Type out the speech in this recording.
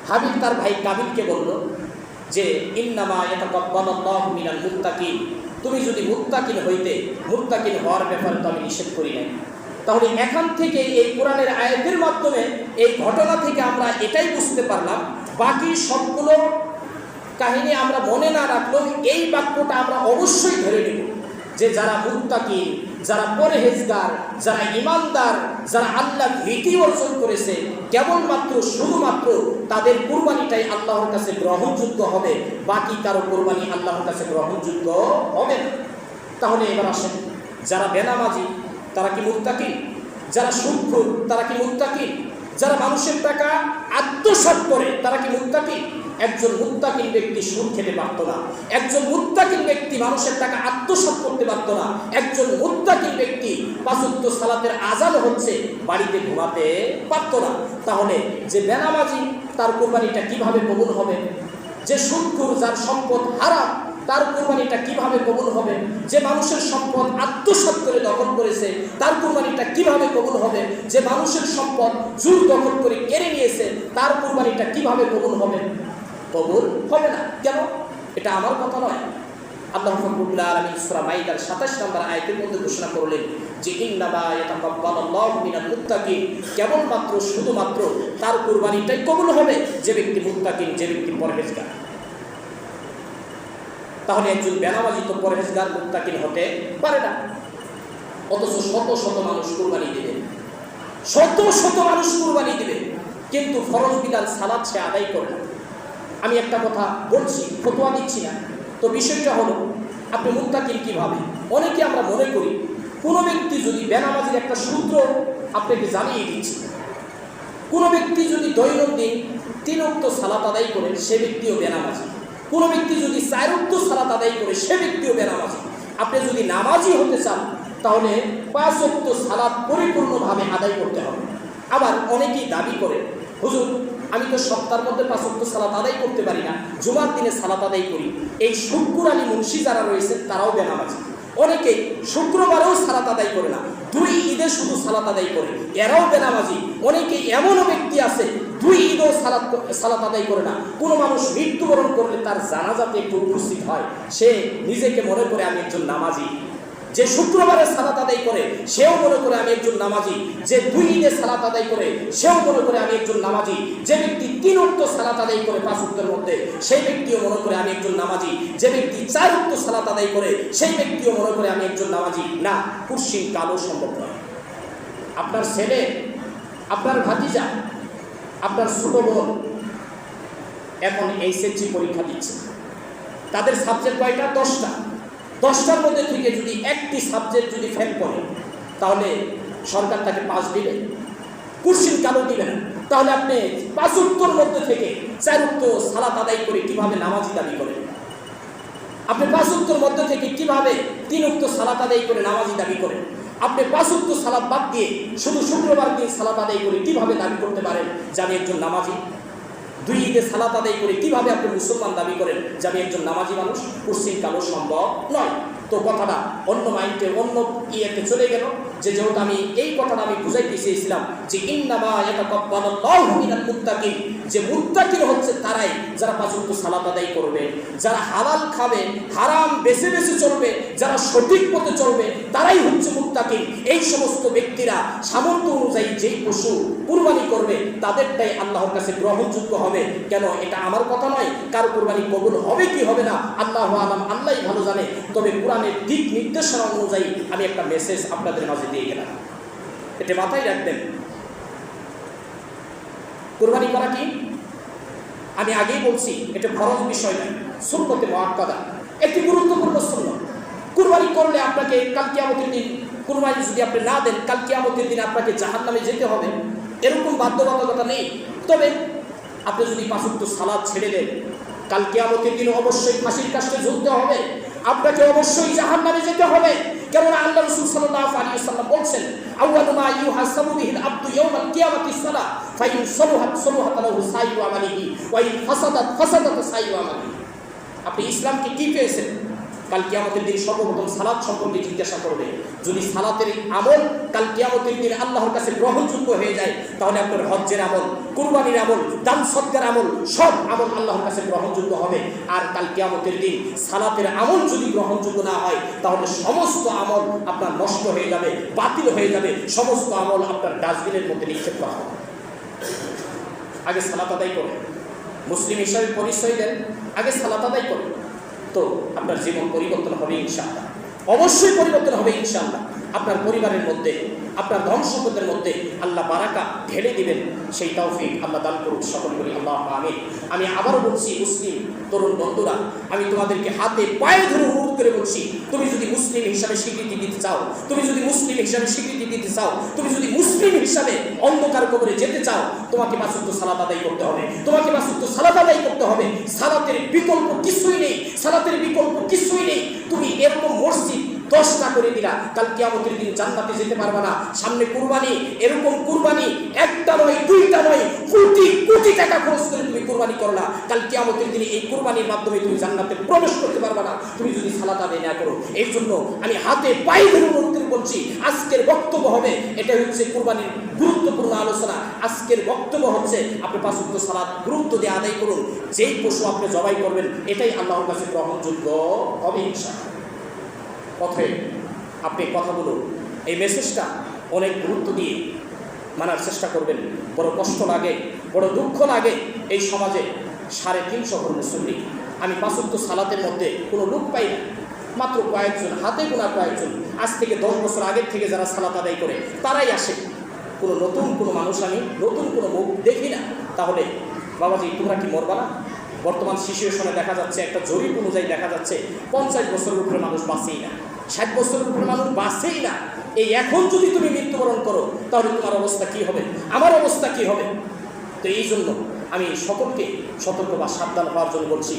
হাবিল তার ভাই কাবিলকে বলল যে ইন্নামা ইয়াতাকাব্বালুল্লাহু মিনাল মুত্তাকিন, তুমি যদি মুত্তাকিন হইতে, মুত্তাকিন হওয়ার ব্যাপারে তো আমি নিষেধ করি নাই। তাহলে এখান থেকে এই কোরআনের আয়াতের মাধ্যমে এই ঘটনা থেকে আমরা এটাই বুঝতে পারলাম, বাকি সবগুলো কাহিনী আমরা মনে না রাখলেও এই বাক্যটা আমরা অবশ্যই ধরে নেব যে যারা মুত্তাকিন, যারা পরহেজগার, যারা ইমানদার, যারা আল্লাহ ভীতি অর্জন করেছে, কেবলমাত্র শুধুমাত্র তাদের কুরবানিটাই আল্লাহর কাছে গ্রহণযোগ্য হবে, বাকি কারো কুরবানি আল্লাহর কাছে গ্রহণযোগ্য হবে না। তাহলে এবার আসেন, যারা বেনামাজি তারা কি মুত্তাকিন? যারা সুদখোর তারা কি মুত্তাকিন? যারা মানুষের টাকা আত্মসাৎ করে তারা কি মুত্তাকিন? একজন মুত্তাকিন ব্যক্তি সুদ খেতে পারত না, একজন মুত্তাকিন ব্যক্তি মানুষের টাকা আত্মসাৎ করতে পারত না, একজন মুত্তাকিন ব্যক্তি 5 ওয়াক্ত সালাতের আযান হচ্ছে বাড়িতে ঘুমাতে পারত না। তাহলে যে বেনামাজি তার কুরবানিটা কিভাবে কবুল হবে? যে সুদখোর, যার সম্পদ হারাম, তার কুরবানিটা কিভাবে কবুল হবে? যে মানুষের সম্পদ আত্মসাৎ করে দখল করেছে তার কুরবানিটা কিভাবে কবুল হবে? যে মানুষের সম্পদ জোর দখল করে কেড়ে নিয়েছে তার কুরবানিটা কিভাবে কবুল হবে? কবুল হবে না। কেন? এটা আমার কথা নয়, আল্লাহ রাব্বুল আলামিন সূরা মাইদার 27 নম্বর আয়াতের মধ্যে ঘোষণা করলেন যে ইন্নামা ইয়াতাকাব্বালুল্লাহু মিনাল মুত্তাকিন, কেবলমাত্র শুধুমাত্র তার কুরবানিটাই কবুল হবে যে ব্যক্তি মুত্তাকিন, যে ব্যক্তি পরহেজগার। তাহলে একজন বেনামাজি তো পরহেজগার মুত্তাকিন হতে পারে না, অথচ শত শত মানুষ কুরবানি দেবে, শত শত মানুষ কুরবানি দেবে, কিন্তু ফরজ বিধান সালাত সে আদায় করে না। আমি একটা কথা বলছি, ফতোয়া দিচ্ছি না, তো বিষয়টা হলো আপনি মুত্তাকিন কিভাবে? অনেকে আমরা মনে করি কোনো ব্যক্তি যদি বেনামাজির একটা সূত্র আপনাকে জানিয়ে দিচ্ছি, কোনো ব্যক্তি যদি দৈনন্দিন 3 ওয়াক্ত সালাত আদায় করে সে ব্যক্তিও বেনামাজি, কোনো ব্যক্তি যদি 4 ওয়াক্ত সালাত আদায় করে সে ব্যক্তিও বেনামাজি। আপনি যদি নামাজি হতে চান তাহলে 5 ওয়াক্ত সালাত পরিপূর্ণভাবে আদায় করতে হবে। আবার অনেকেই দাবি করে, হুজুর আমি তো সপ্তাহের মধ্যে 5 ওয়াক্ত সালাত আদায় করতে পারি না, জুমার দিনে সালাত আদায় করি। এই শুক্র আলী মুন্সি যারা রয়েছে তারাও বেনামাজি। অনেকেই শুক্রবারেও সালাত আদায় করে না, 2 ঈদে শুধু সালাত আদায় করে, এরাও বেনামাজি। অনেকে এমনও ব্যক্তি আছে 2 ঈদেও সালাত আদায় করে না। কোনো মানুষ মৃত্যুবরণ করলে তার জানাজাতে একটু উপস্থিত হয়, সে নিজেকে মনে করে আমি একজন নামাজি। যে শুক্রবারে সালাত আদায় করে সেও মনে করে আমি একজন নামাজি, যে 2 ঈদে সালাত আদায় করে সেও মনে করে আমি একজন নামাজি, যে ব্যক্তি 3 ওয়াক্ত সালাত আদায় করে 5 ওয়াক্তের মধ্যে সেই ব্যক্তিও মনে করে আমি একজন নামাজি, যে ব্যক্তি 4 ওয়াক্ত সালাত আদায় করে সেই ব্যক্তিও মনে করে আমি একজন নামাজি। না, কুরসিন কালো সম্ভব নয়। আপনার ছেলে, আপনার ভাতিজা, আপনার ছোট বোন এখন এইচএসসি পরীক্ষা দিচ্ছে, তাদের সাবজেক্ট কয়টা? 10টা। 10টার মধ্যে থেকে যদি একটি সাবজেক্ট যদি ফেল করে তাহলে সরকার তাকে পাস দিবে, কুরসিন কালো দিবে না। তাহলে আপনি 5 ওয়াক্তের মধ্যে থেকে 4 ওয়াক্ত সালাত আদায় করে কিভাবে নামাজি দাবি করেন? আপনি 5 ওয়াক্তের মধ্যে থেকে কিভাবে 3 ওয়াক্ত সালাত আদায় করে নামাজি দাবি করেন? আপনি 5 ওয়াক্ত সালাত বাদ দিয়ে শুধু শুক্রবার দিন সালাত আদায় করে কিভাবে দাবি করতে পারেন যে আমি একজন নামাজি? 2 ঈদে সালাত আদায় করে কিভাবে আপনি মুসলমান দাবি করেন যে আমি একজন নামাজি মানুষ? কুরসিন কালো সম্ভব নয়। তো কথাটা অন্য মাইন্ডে, অন্য ইয়েতে চলে গেল, যেহেতু আমি এই কথাটা আমি বুঝাইতে চেয়েছিলাম যে ইন্নামা ইয়াতাকাব্বালুল্লাহু মিনাল মুত্তাকিন, যে মুত্তাকিন হচ্ছে তারাই যারা 5 ওয়াক্ত সালাত আদায় করবে, যারা হালাল খাবে, হারাম বেছে বেছে চলবে, যারা সঠিক পথে চলবে, তারাই হচ্ছে মুত্তাকিন। এই সমস্ত ব্যক্তিরা সামর্থ্য অনুযায়ী যেই পশু কুরবানি করবে তাদেরটাই আল্লাহর কাছে গ্রহণযোগ্য হবে। কেন? এটা আমার কথা নয়, কার কুরবানি কবুল হবে কি হবে না আল্লাহু আলাম, আল্লাহই ভালো জানে। তবে কোরআনের দিক নির্দেশনা অনুযায়ী আমি একটা মেসেজ আপনাদের মাঝে দিয়ে গেলাম, এটা মাথায় রাখবেন। কুরবানি করা কি? আমি আগেই বলছি এটা ফরজ বিষয় নয়, সুন্নতে মুআক্কাদা, একটি গুরুত্বপূর্ণ সুন্নাত। কুরবানি করলে আপনাকে কাল কিয়ামতের দিন, কুরবানি যদি আপনি না দেন কাল কিয়ামতের দিন আপনাকে জাহান্নামে যেতে হবে, এরকম বাধ্যবাধকতা নেই। তবে আপনি যদি 5 ওয়াক্ত সালাত ছেড়ে দেন কাল কিয়ামতের দিন অবশ্যই ফাঁসির কাষ্ঠে ঝুলতে হবে, আপনাকে অবশ্যই জাহান্নামে যেতে হবে। কেননা আল্লাহ রাসূল সাল্লাল্লাহু আলাইহি ওয়াসাল্লাম বলছেন, আউয়ালু মা ইউহাসাবু বিহিল আবদু ইয়াওমাল কিয়ামাতিস সালাহ ফাইন সালাহাত লাহু সাইয়্যু আমালিহি ওয়া ইন ফাসাদাত সাইয়্যু আমালিহি। আপনি ইসলামকে কি পেয়েছেন? কাল কিয়ামতের দিন সর্বপ্রথম সালাত সম্পর্কে জিজ্ঞাসা করবে। যদি সালাতের আমল কাল কিয়ামতের দিন আল্লাহর কাছে গ্রহণযোগ্য হয়ে যায়, তাহলে আপনার হজ্জের আমল, কুরবানির আমল, দান সদকার আমল, সব আমল আল্লাহর কাছে গ্রহণযোগ্য হবে। আর কাল কিয়ামতের দিন সালাতের আমল যদি গ্রহণযোগ্য না হয়, তাহলে সমস্ত আমল আপনার নষ্ট হয়ে যাবে, বাতিল হয়ে যাবে, সমস্ত আমল আপনার ডাস্টবিনের মধ্যে নিক্ষেপ করা হবে। আগে সালাত আদায় করে মুসলিম হিসাবে পরিচয় দেন, আগে সালাত আদায় করে, তো আপনার জীবন পরিবর্তন হবে ইনশাআল্লাহ, অবশ্যই পরিবর্তন হবে ইনশাআল্লাহ। আপনার পরিবারের মধ্যে, আপনার ধন সম্পদের মধ্যে আল্লাহ বারাকা ঢেলে দিবেন, সেই তৌফিক আল্লাহ দান করুন, সকল করি আল্লাহ আমিন। আমি আবারও বলছি, মুসলিম তরুণ বন্ধুরা, আমি তোমাদেরকে হাতে পায়ে ধরে অনুরোধ করে বলছি, তুমি যদি মুসলিম হিসাবে স্বীকৃতি দিতে চাও, তুমি যদি মুসলিম হিসাবে স্বীকৃতি দিতে চাও, তুমি যদি মুসলিম হিসাবে অন্ধকার কবরে যেতে চাও, তোমাকে 5 ওয়াক্ত সালাত আদায় করতে হবে, তোমাকে 5 ওয়াক্ত সালাত আদায় করতে হবে। সালাতের বিকল্প কিছুই নেই, সালাতের বিকল্প কিছুই নেই। তুমি এরকম মসজিদ 10টা করে দিলা, কাল কিয়ামতের দিন জান্নাতে যেতে পারবে না। সামনে কুরবানি, এরকম কুরবানি একটা নয়, 2টা নয়, কোটি কোটি টাকা খরচ করে তুমি কুরবানি করো না, কাল কিয়ামতের দিনে এই কুরবানির মাধ্যমে তুমি জান্নাতে প্রবেশ করতে পারবে না, তুমি যদি সালাত আদায় না করো। এই জন্য আমি হাতে পায়ে ধরে অনুরোধ বলছি, আজকের বক্তব্য হবে, এটা হচ্ছে কুরবানির গুরুত্বপূর্ণ আলোচনা। আজকের বক্তব্য হচ্ছে আপনি 5 ওয়াক্ত সালাত গুরুত্ব দিয়ে আদায় করুন। যেই পশু আপনি জবাই করবেন, এটাই আল্লাহর কাছে গ্রহণযোগ্য হবে ইনশাআল্লাহ। অতএব আপনি কথাগুলো, এই মেসেজটা অনেক গুরুত্ব দিয়ে মানার চেষ্টা করবেন। বড় কষ্ট লাগে, বড় দুঃখ লাগে, এই সমাজে 350 ঘর মুসল্লি, আমি 5 ওয়াক্ত সালাতের মধ্যে কোনো লোক পাই না, মাত্র কয়েকজন, হাতে গোনা কয়েকজন। আজ থেকে 10 বছর আগের থেকে যারা সালাত আদায় করে তারাই আসে, কোনো নতুন কোনো মানুষ, আমি নতুন কোনো মুখ দেখি না। তাহলে বাবাজি, তোমরা কি মরবা না? বর্তমান সিচুয়েশনে দেখা যাচ্ছে, একটা জরিপ অনুযায়ী দেখা যাচ্ছে 50 বছরের উপরে মানুষ বাঁচেই না, 60 বছরের উপরে মানুষ বাঁচেই না। এই এখন যদি তুমি মৃত্যুবরণ করো, তাহলে তোমার অবস্থা কি হবে, আমার অবস্থা কি হবে? তো এই জন্য আমি সকলকে সতর্ক বা সাবধান হওয়ার জন্য বলছি।